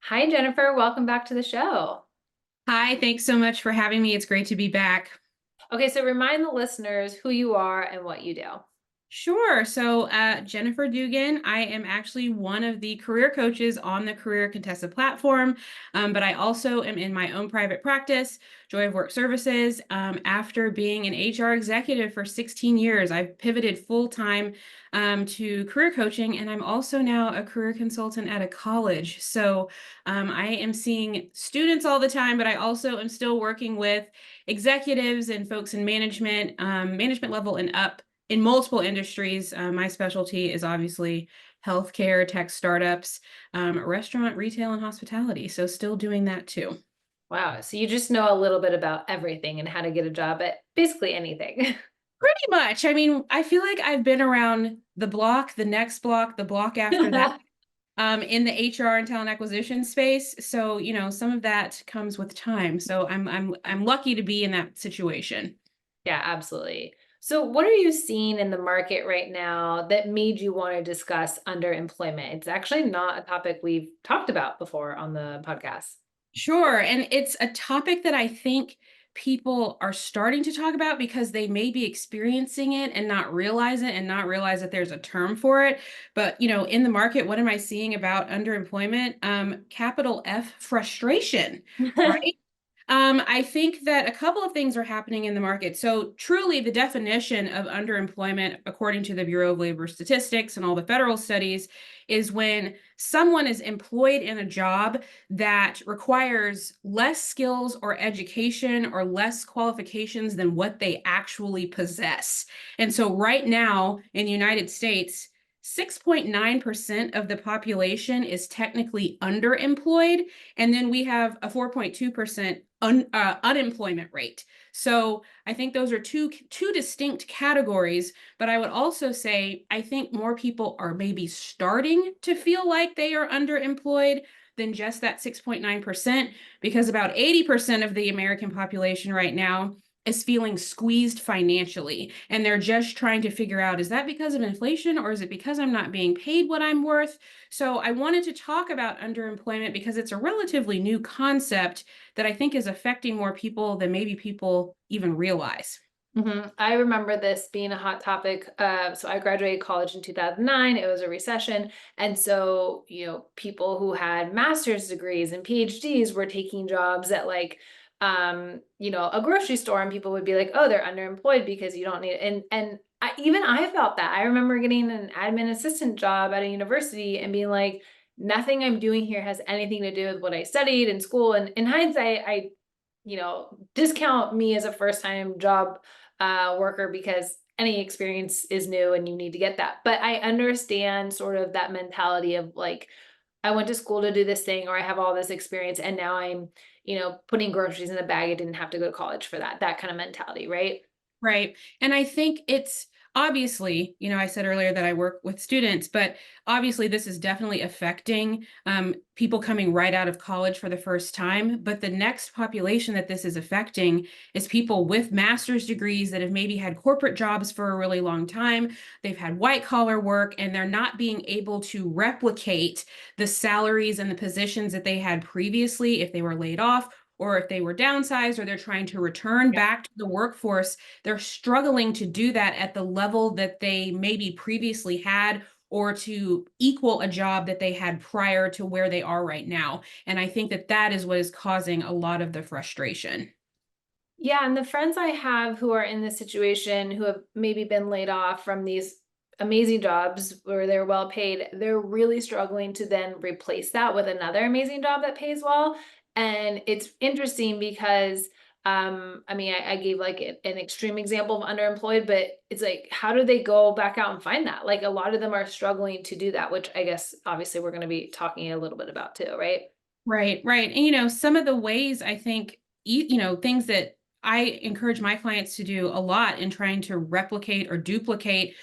Hi, Jennifer. Welcome back to the show. Hi, thanks so much for having me. It's great to be back. Okay, so remind the listeners who you are and what you do. Sure. Jennifer Duggan, I am actually one of the career coaches on the Career Contessa platform, but I also am in my own private practice, Joy of Work Services. After being an HR executive for 16 years, I've pivoted full time to career coaching, and I'm also now a career consultant at a college. I am seeing students all the time, but I also am still working with executives and folks in management, management level and up in multiple industries. My specialty is obviously healthcare, tech startups, restaurant, retail, and hospitality. So still doing that too. Wow, so you just know a little bit about everything and how to get a job at basically anything. Pretty much. I mean, I feel like I've been around the block, the next block, the block after that, in the HR and talent acquisition space. So, some of that comes with time. So I'm lucky to be in that situation. Yeah, absolutely. So, what are you seeing in the market right now that made you want to discuss underemployment? It's actually not a topic we've talked about before on the podcast. Sure. And it's a topic that I think people are starting to talk about because they may be experiencing it and not realize it and not realize that there's a term for it. But, in the market, what am I seeing about underemployment? Capital F frustration, right? I think that a couple of things are happening in the market. So, truly, the definition of underemployment, according to the Bureau of Labor Statistics and all the federal studies, is when someone is employed in a job that requires less skills or education or less qualifications than what they actually possess. And so, right now in the United States, 6.9% of the population is technically underemployed. And then we have a 4.2% unemployment rate. So I think those are two distinct categories. But I would also say I think more people are maybe starting to feel like they are underemployed than just that 6.9%, because about 80% of the American population right now is feeling squeezed financially. And they're just trying to figure out, is that because of inflation or is it because I'm not being paid what I'm worth? So I wanted to talk about underemployment because it's a relatively new concept that I think is affecting more people than maybe people even realize. I remember this being a hot topic. So I graduated college in 2009. It was a recession. And so, people who had master's degrees and PhDs were taking jobs at a grocery store, and people would be like, oh, they're underemployed because you don't need it. Even I felt that. I remember getting an admin assistant job at a university and being like, nothing I'm doing here has anything to do with what I studied in school. And in hindsight, I discount me as a first time job worker because any experience is new and you need to get that. But I understand sort of that mentality of like, I went to school to do this thing, or I have all this experience, and now I'm, putting groceries in a bag. I didn't have to go to college for that kind of mentality, right? Right. And I think it's obviously, I said earlier that I work with students, but obviously this is definitely affecting people coming right out of college for the first time. But the next population that this is affecting is people with master's degrees that have maybe had corporate jobs for a really long time. They've had white collar work, and they're not being able to replicate the salaries and the positions that they had previously if they were laid off, or if they were downsized, or they're trying to return back to the workforce. They're struggling to do that at the level that they maybe previously had, or to equal a job that they had prior to where they are right now. And I think that that is what is causing a lot of the frustration. Yeah, and the friends I have who are in this situation, who have maybe been laid off from these amazing jobs where they're well paid, they're really struggling to then replace that with another amazing job that pays well. And it's interesting because I mean, I gave like an extreme example of underemployed, but it's like, how do they go back out and find that? Like, a lot of them are struggling to do that, which I guess obviously we're going to be talking a little bit about too, right? Right, right. And some of the ways I think, things that I encourage my clients to do a lot in trying to replicate or duplicate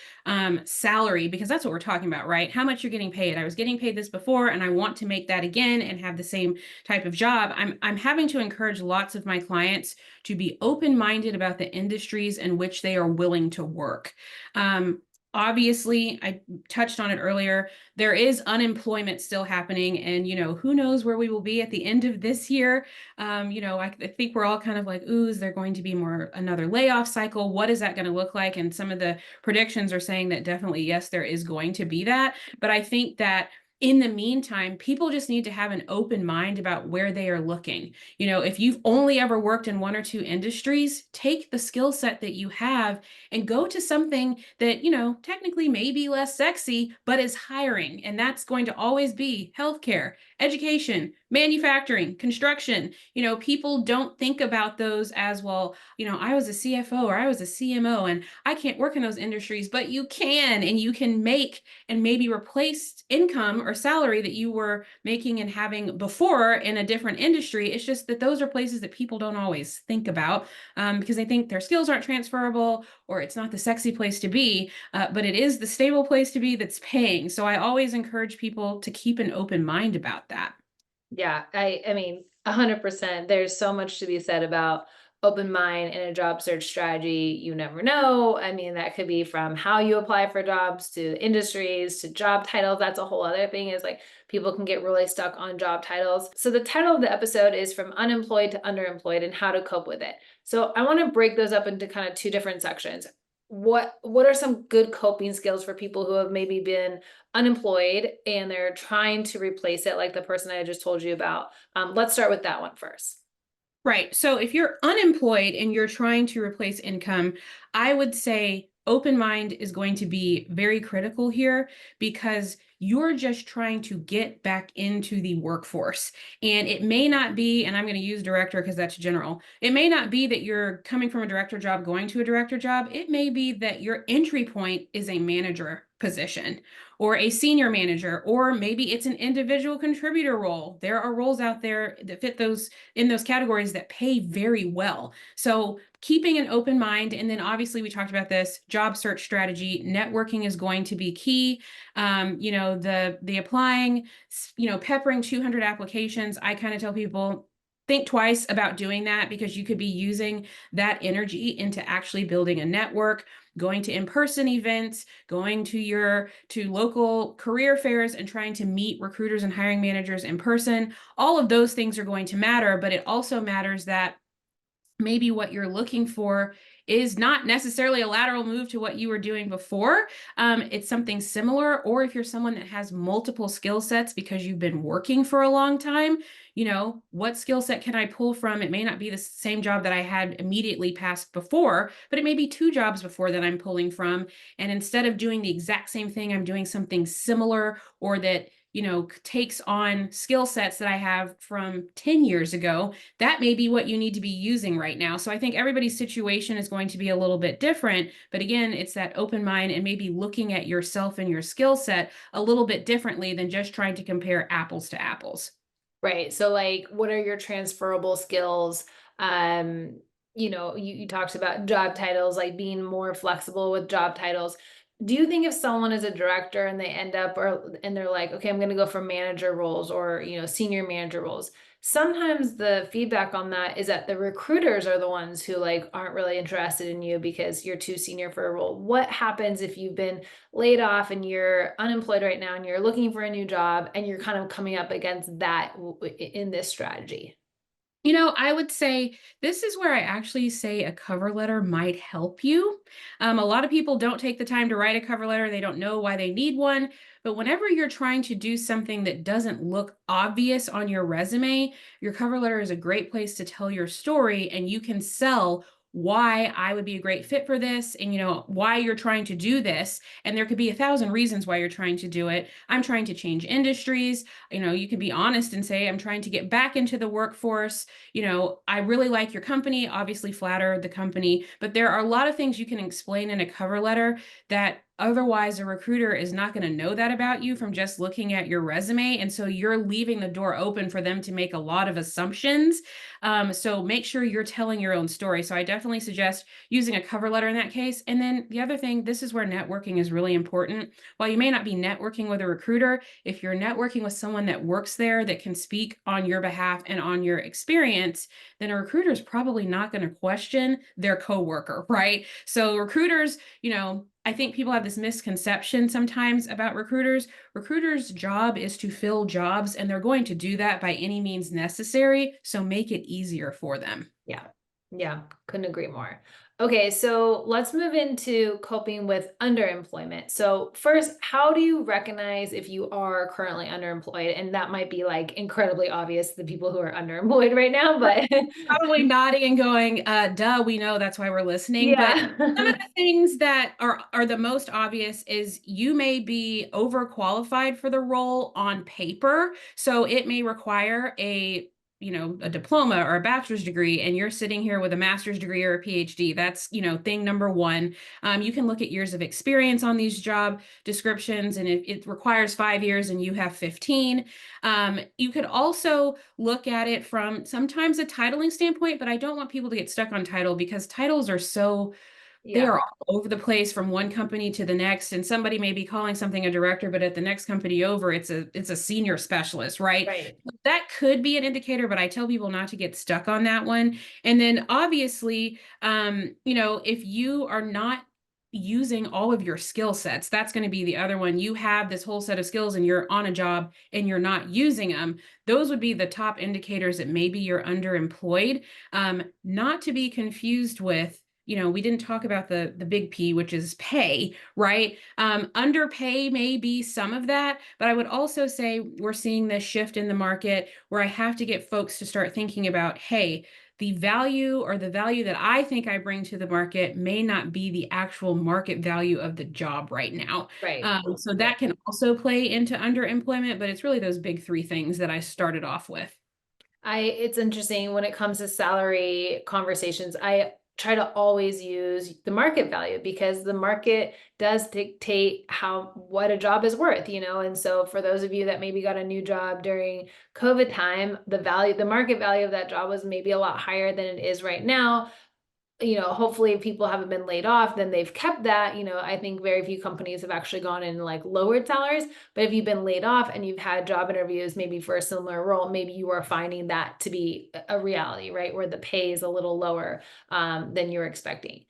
salary, because that's what we're talking about, right? How much you're getting paid. I was getting paid this before, and I want to make that again and have the same type of job. I'm having to encourage lots of my clients to be open-minded about the industries in which they are willing to work. Um, Obviously, I touched on it earlier. There is unemployment still happening, and who knows where we will be at the end of this year. I think we're all kind of like, "Ooh, is there going to be more another layoff cycle? What is that going to look like?" And some of the predictions are saying that definitely, yes, there is going to be that. But I think that in the meantime, people just need to have an open mind about where they are looking. If you've only ever worked in one or two industries, take the skill set that you have and go to something that, technically may be less sexy, but is hiring. And that's going to always be healthcare, education, manufacturing, construction. People don't think about those as well. I was a CFO or I was a CMO and I can't work in those industries, but you can, and you can make and maybe replace income or salary that you were making and having before in a different industry. It's just that those are places that people don't always think about because they think their skills aren't transferable or it's not the sexy place to be, but it is the stable place to be that's paying. So I always encourage people to keep an open mind about that. Yeah, I mean, 100%. There's so much to be said about open mind in a job search strategy. You never know. I mean, that could be from how you apply for jobs to industries to job titles. That's a whole other thing, is like people can get really stuck on job titles. So the title of the episode is From Unemployed to Underemployed and How to Cope with It. So I want to break those up into kind of two different sections. What are some good coping skills for people who have maybe been unemployed and they're trying to replace it, like the person I just told you about? Let's start with that one first. Right. So if you're unemployed and you're trying to replace income, I would say open mind is going to be very critical here because you're just trying to get back into the workforce. And it may not be, and I'm going to use director because that's general. It may not be that you're coming from a director job, going to a director job. It may be that your entry point is a manager position or a senior manager, or maybe it's an individual contributor role. There are roles out there that fit those in those categories that pay very well. So keeping an open mind, and then obviously we talked about this job search strategy. Networking is going to be key. The applying, peppering 200 applications. I kind of tell people think twice about doing that because you could be using that energy into actually building a network, going to in-person events, going to local career fairs and trying to meet recruiters and hiring managers in person. All of those things are going to matter, but it also matters that maybe what you're looking for is not necessarily a lateral move to what you were doing before. It's something similar. Or if you're someone that has multiple skill sets because you've been working for a long time, what skill set can I pull from? It may not be the same job that I had immediately past before, but it may be two jobs before that I'm pulling from. And instead of doing the exact same thing, I'm doing something similar or that takes on skill sets that I have from 10 years ago. That may be what you need to be using right now. So I think everybody's situation is going to be a little bit different. But again, it's that open mind and maybe looking at yourself and your skill set a little bit differently than just trying to compare apples to apples. Right. So like what are your transferable skills? Um, you talked about job titles, like being more flexible with job titles. Do you think if someone is a director and they end up and they're like, okay, I'm going to go for manager roles or, senior manager roles, sometimes the feedback on that is that the recruiters are the ones who like aren't really interested in you because you're too senior for a role. What happens if you've been laid off and you're unemployed right now and you're looking for a new job and you're kind of coming up against that in this strategy? I would say this is where I actually say a cover letter might help you. A lot of people don't take the time to write a cover letter. They don't know why they need one. But whenever you're trying to do something that doesn't look obvious on your resume, your cover letter is a great place to tell your story and you can sell why I would be a great fit for this and why you're trying to do this. And there could be 1,000 reasons why you're trying to do it. I'm trying to change industries. You can be honest and say, I'm trying to get back into the workforce. I really like your company, obviously flatter the company, but there are a lot of things you can explain in a cover letter that otherwise a recruiter is not going to know that about you from just looking at your resume. And so you're leaving the door open for them to make a lot of assumptions. So make sure you're telling your own story. So I definitely suggest using a cover letter in that case. And then the other thing, this is where networking is really important. While you may not be networking with a recruiter, if you're networking with someone that works there that can speak on your behalf and on your experience, then a recruiter is probably not going to question their coworker, right? So recruiters, I think people have this misconception sometimes about recruiters. Recruiters' job is to fill jobs, and they're going to do that by any means necessary. So make it easier for them. Yeah. Yeah. Couldn't agree more. Okay. So let's move into coping with underemployment. So, first, how do you recognize if you are currently underemployed? And that might be like incredibly obvious to the people who are underemployed right now, but Probably nodding and going, duh, we know that's why we're listening. But some of yeah. the things that are the most obvious is you may be overqualified for the role on paper. So it may require a diploma or a bachelor's degree, and you're sitting here with a master's degree or a PhD. That's, thing number one. You can look at years of experience on these job descriptions, and if it requires 5 years and you have 15. You could also look at it from sometimes a titling standpoint, but I don't want people to get stuck on title because titles are they Yeah. are all over the place from one company to the next, and somebody may be calling something a director, but at the next company over, it's a senior specialist, right? Right. That could be an indicator, but I tell people not to get stuck on that one. And then obviously, if you are not using all of your skill sets, that's going to be the other one. You have this whole set of skills and you're on a job and you're not using them. Those would be the top indicators that maybe you're underemployed. Not to be confused with, we didn't talk about the big P, which is pay, right? Underpay may be some of that, but I would also say we're seeing this shift in the market where I have to get folks to start thinking about, hey, the value that I think I bring to the market may not be the actual market value of the job right now. Right. So Right. that can also play into underemployment, but it's really those big three things that I started off with. It's interesting when it comes to salary conversations. I try to always use the market value because the market does dictate what a job is worth, And so for those of you that maybe got a new job during COVID time, the market value of that job was maybe a lot higher than it is right now. Hopefully if people haven't been laid off, then they've kept that. I think very few companies have actually gone in and like lowered salaries. But if you've been laid off and you've had job interviews, maybe for a similar role, maybe you are finding that to be a reality, right? Where the pay is a little lower than you're expecting.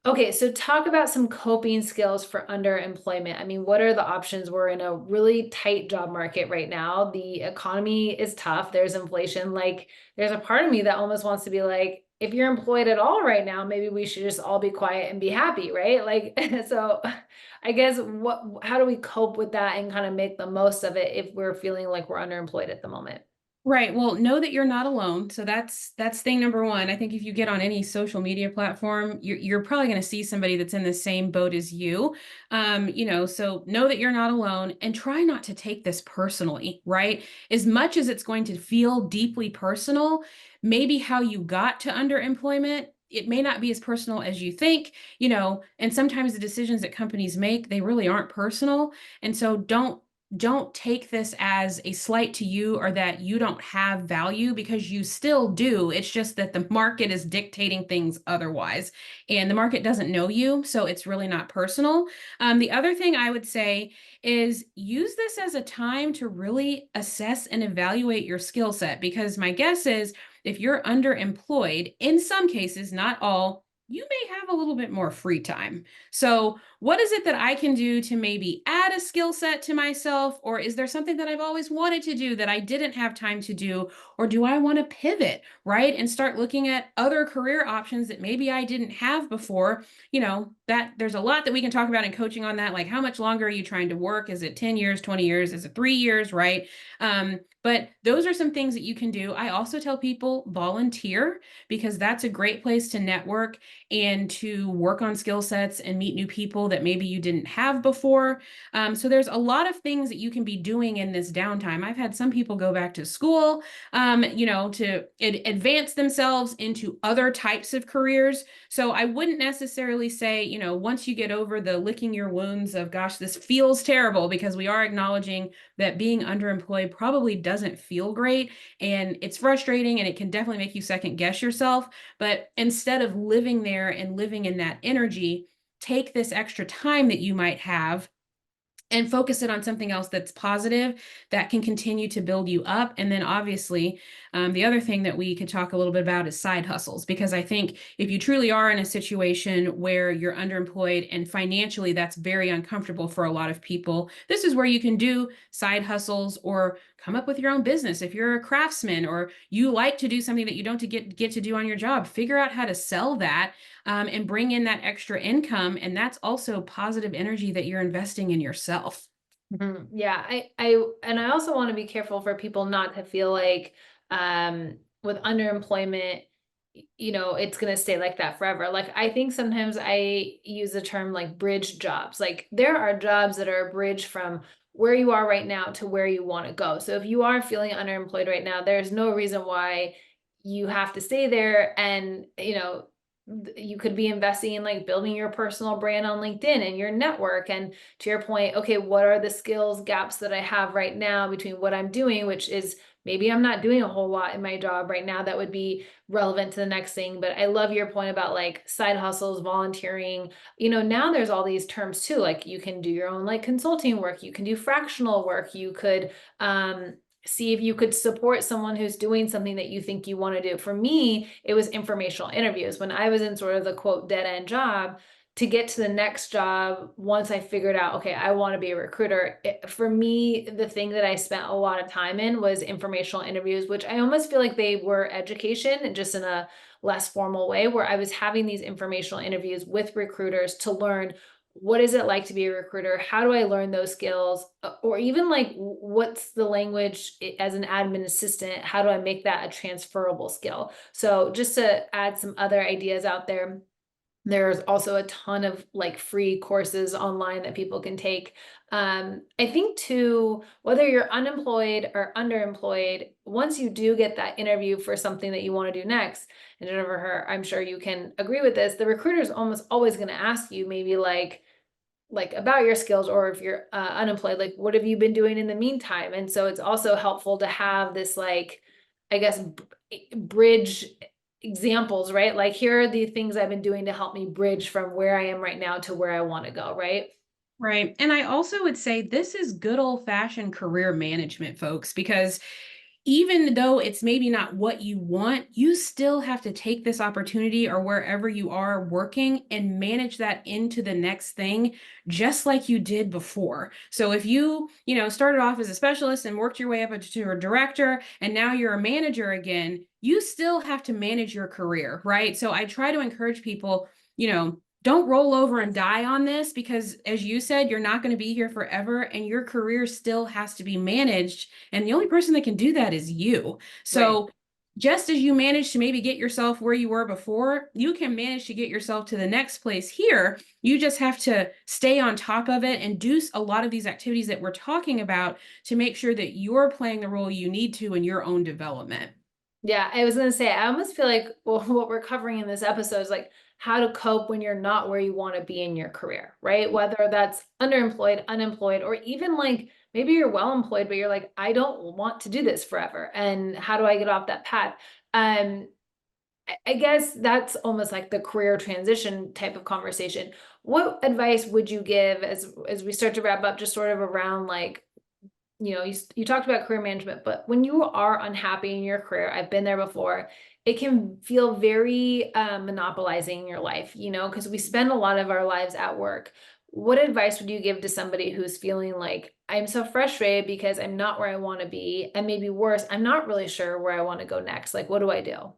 Okay, so talk about some coping skills for underemployment. I mean, what are the options? We're in a really tight job market right now. The economy is tough. There's inflation. Like, there's a part of me that almost wants to be like, if you're employed at all right now, maybe we should just all be quiet and be happy, right? Like, so I guess how do we cope with that and kind of make the most of it if we're feeling like we're underemployed at the moment? Right. Well, know that you're not alone. So that's thing number one. I think if you get on any social media platform, you're probably going to see somebody that's in the same boat as you. So know that you're not alone and try not to take this personally, right? As much as it's going to feel deeply personal, maybe how you got to underemployment, it may not be as personal as you think, and sometimes the decisions that companies make, they really aren't personal. And so don't take this as a slight to you or that you don't have value because you still do. It's just that the market is dictating things otherwise, and the market doesn't know you, so it's really not personal. The other thing I would say is use this as a time to really assess and evaluate your skill set because my guess is if you're underemployed, in some cases, not all, you may have a little bit more free time. So, what is it that I can do to maybe add a skill set to myself? Or is there something that I've always wanted to do that I didn't have time to do? Or do I want to pivot, right? And start looking at other career options that maybe I didn't have before? That there's a lot that we can talk about in coaching on that. Like, how much longer are you trying to work? Is it 10 years, 20 years? Is it 3 years, right? But those are some things that you can do. I also tell people volunteer because that's a great place to network and to work on skill sets and meet new people that maybe you didn't have before. So there's a lot of things that you can be doing in this downtime. I've had some people go back to school, to advance themselves into other types of careers. So I wouldn't necessarily say, once you get over the licking your wounds of, gosh, this feels terrible, because we are acknowledging that being underemployed probably doesn't feel great and it's frustrating and it can definitely make you second guess yourself. But instead of living there and living in that energy, take this extra time that you might have and focus it on something else that's positive that can continue to build you up. And then obviously, the other thing that we could talk a little bit about is side hustles, because I think if you truly are in a situation where you're underemployed and financially that's very uncomfortable for a lot of people, this is where you can do side hustles or come up with your own business. If you're a craftsman or you like to do something that you don't get to do on your job, figure out how to sell that, and bring in that extra income. And that's also positive energy that you're investing in yourself. Mhm. Yeah, and I also want to be careful for people not to feel like with underemployment, it's going to stay like that forever. Like I think sometimes I use the term like bridge jobs. Like there are jobs that are a bridge from where you are right now to where you want to go. So if you are feeling underemployed right now, there's no reason why you have to stay there. And you could be investing in like building your personal brand on LinkedIn and your network. And to your point, okay, what are the skills gaps that I have right now between what I'm doing, which is maybe I'm not doing a whole lot in my job right now that would be relevant to the next thing. But I love your point about like side hustles, volunteering. Now there's all these terms too. Like you can do your own like consulting work, you can do fractional work, you could see if you could support someone who's doing something that you think you want to do. For me, it was informational interviews. When I was in sort of the quote dead end job, to get to the next job, once I figured out, okay, I want to be a recruiter, for me, the thing that I spent a lot of time in was informational interviews, which I almost feel like they were education, just in a less formal way, where I was having these informational interviews with recruiters to learn what is it like to be a recruiter? How do I learn those skills? Or even like, what's the language as an admin assistant? How do I make that a transferable skill? So, just to add some other ideas out there, there's also a ton of like free courses online that people can take. I think too, whether you're unemployed or underemployed, once you do get that interview for something that you want to do next, and Jennifer, I'm sure you can agree with this, the recruiter is almost always going to ask you maybe like about your skills, or if you're unemployed, like what have you been doing in the meantime? And so it's also helpful to have this like, I guess, bridge examples, right? Like here are the things I've been doing to help me bridge from where I am right now to where I want to go, right? Right. And I also would say this is good old fashioned career management, folks, because even though it's maybe not what you want, you still have to take this opportunity or wherever you are working and manage that into the next thing, just like you did before. So if started off as a specialist and worked your way up to a director, and now you're a manager again, you still have to manage your career, right? So I try to encourage people, don't roll over and die on this, because as you said, you're not going to be here forever and your career still has to be managed. And the only person that can do that is you. Right. So just as you managed to maybe get yourself where you were before, you can manage to get yourself to the next place here. You just have to stay on top of it and do a lot of these activities that we're talking about to make sure that you're playing the role you need to in your own development. Yeah, I was gonna say, I almost feel like, well, what we're covering in this episode is like how to cope when you're not where you want to be in your career, right? Whether that's underemployed, unemployed, or even like maybe you're well employed, but you're like, I don't want to do this forever. And how do I get off that path? Um, I guess that's almost like the career transition type of conversation. What advice would you give as we start to wrap up, just sort of around like, you talked about career management, but when you are unhappy in your career, I've been there before, it can feel very monopolizing your life, because we spend a lot of our lives at work. What advice would you give to somebody who's feeling like, I'm so frustrated because I'm not where I want to be, and maybe worse, I'm not really sure where I want to go next? Like, what do I do?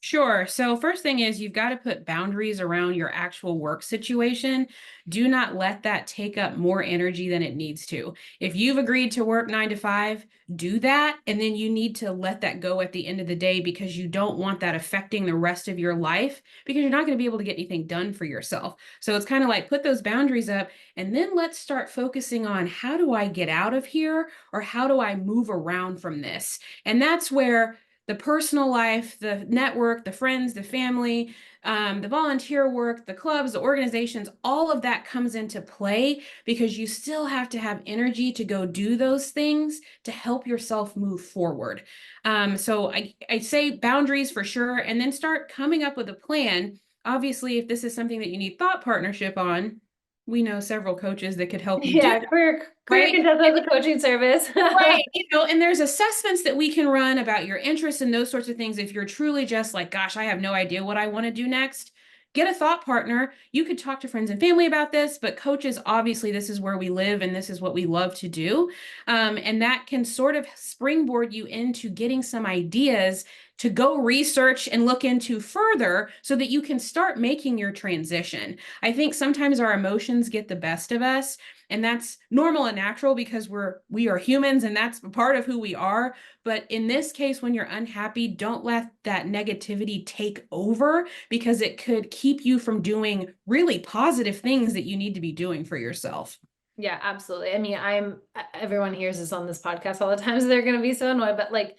Sure. So, first thing is you've got to put boundaries around your actual work situation. Do not let that take up more energy than it needs to. If you've agreed to work 9 to 5, do that. And then you need to let that go at the end of the day, because you don't want that affecting the rest of your life, because you're not going to be able to get anything done for yourself. So, it's kind of like put those boundaries up, and then let's start focusing on how do I get out of here, or how do I move around from this? And that's where the personal life, the network, the friends, the family, the volunteer work, the clubs, the organizations, all of that comes into play, because you still have to have energy to go do those things to help yourself move forward. So I say boundaries for sure, and then start coming up with a plan. Obviously, if this is something that you need thought partnership on, We know several coaches that could help you do Yeah, that, career right? Contessa has a coaching service. Right. And there's assessments that we can run about your interests and those sorts of things. If you're truly just like, gosh, I have no idea what I want to do next, get a thought partner. You could talk to friends and family about this, but coaches, obviously, this is where we live and this is what we love to do. And that can sort of springboard you into getting some ideas to go research and look into further so that you can start making your transition. I think sometimes our emotions get the best of us, and that's normal and natural because we are humans and that's part of who we are. But in this case, when you're unhappy, don't let that negativity take over, because it could keep you from doing really positive things that you need to be doing for yourself. Yeah, absolutely. I mean, everyone hears this on this podcast all the time, so they're going to be so annoyed, but like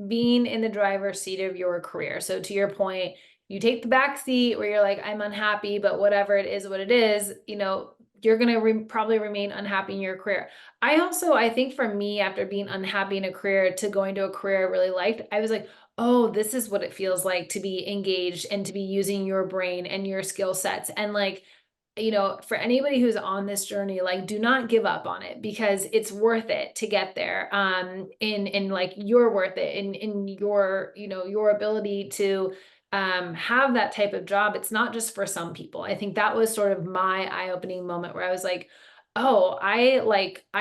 being in the driver's seat of your career. So to your point, you take the back seat where you're like, I'm unhappy, but whatever it is, what it is, you're going to probably remain unhappy in your career. I think for me, after being unhappy in a career to going to a career I really liked, I was like, oh, this is what it feels like to be engaged and to be using your brain and your skill sets. And like, for anybody who's on this journey, like do not give up on it because it's worth it to get there. In like you're worth it in your, your ability to have that type of job. It's not just for some people. I think that was sort of my eye-opening moment where I was like, oh, I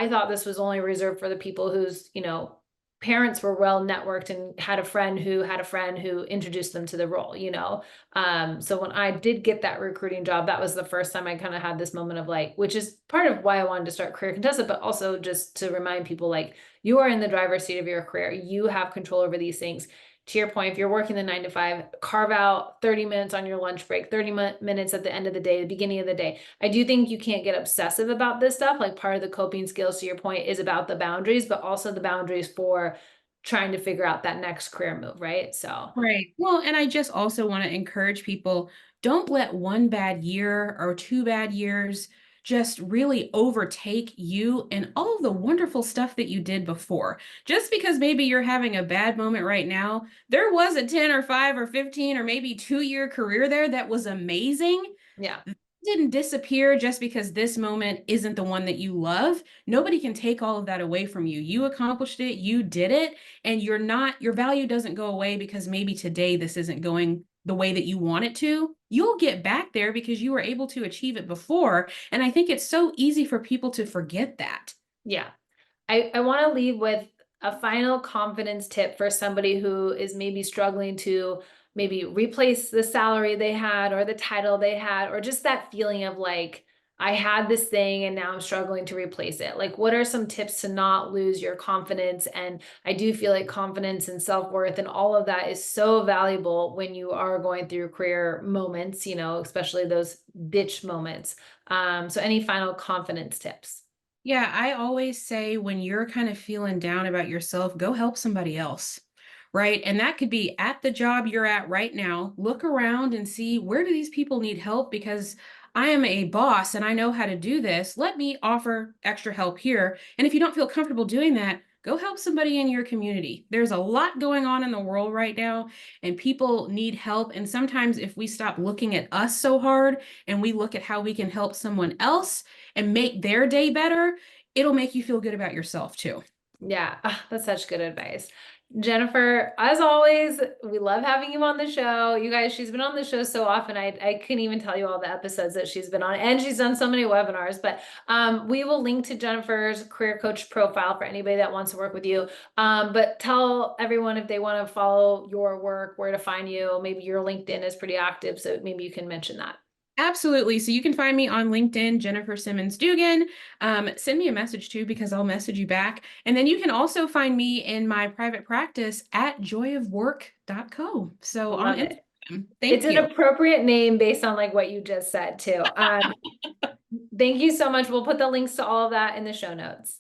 thought this was only reserved for the people whose, parents were well networked and had a friend who had a friend who introduced them to the role. So when I did get that recruiting job, that was the first time I kind of had this moment of like, which is part of why I wanted to start Career Contessa, but also just to remind people like you are in the driver's seat of your career. You have control over these things. To your point, if you're working the 9 to 5, carve out 30 minutes on your lunch break, 30 minutes at the end of the day, the beginning of the day. I do think you can't get obsessive about this stuff. Like part of the coping skills, to your point, is about the boundaries, but also the boundaries for trying to figure out that next career move, right? So Right. Well, and I just also want to encourage people, don't let one bad year or two bad years just really overtake you and all of the wonderful stuff that you did before. Just because maybe you're having a bad moment right now, there was a 10 or 5 or 15 or maybe 2-year career there that was amazing. yeah. Didn't disappear just because this moment isn't the one that you love. Nobody can take all of that away from you. You accomplished it, you did it, and your value doesn't go away because maybe today this isn't going the way that you want it to. You'll get back there because you were able to achieve it before. And I think it's so easy for people to forget that. Yeah. I want to leave with a final confidence tip for somebody who is maybe struggling to maybe replace the salary they had or the title they had, or just that feeling of like, I had this thing and now I'm struggling to replace it. Like, what are some tips to not lose your confidence? And I do feel like confidence and self-worth and all of that is so valuable when you are going through career moments, especially those ditch moments. So any final confidence tips? Yeah, I always say when you're kind of feeling down about yourself, go help somebody else. Right. And that could be at the job you're at right now. Look around and see, where do these people need help? Because I am a boss and I know how to do this. Let me offer extra help here. And if you don't feel comfortable doing that, go help somebody in your community. There's a lot going on in the world right now, and people need help. And sometimes if we stop looking at us so hard and we look at how we can help someone else and make their day better, it'll make you feel good about yourself too. Yeah, that's such good advice. Jennifer, as always, we love having you on the show. You guys, she's been on the show so often. I couldn't even tell you all the episodes that she's been on, and she's done so many webinars. But we will link to Jennifer's career coach profile for anybody that wants to work with you. But tell everyone if they want to follow your work, where to find you. Maybe your LinkedIn is pretty active, so maybe you can mention that. Absolutely. So you can find me on LinkedIn, Jennifer Simmons Dugan. Send me a message too, because I'll message you back. And then you can also find me in my private practice at joyofwork.co. So on Love it. Instagram. It's Thank an you. appropriate name based on like what you just said too. Thank you so much. We'll put the links to all of that in the show notes.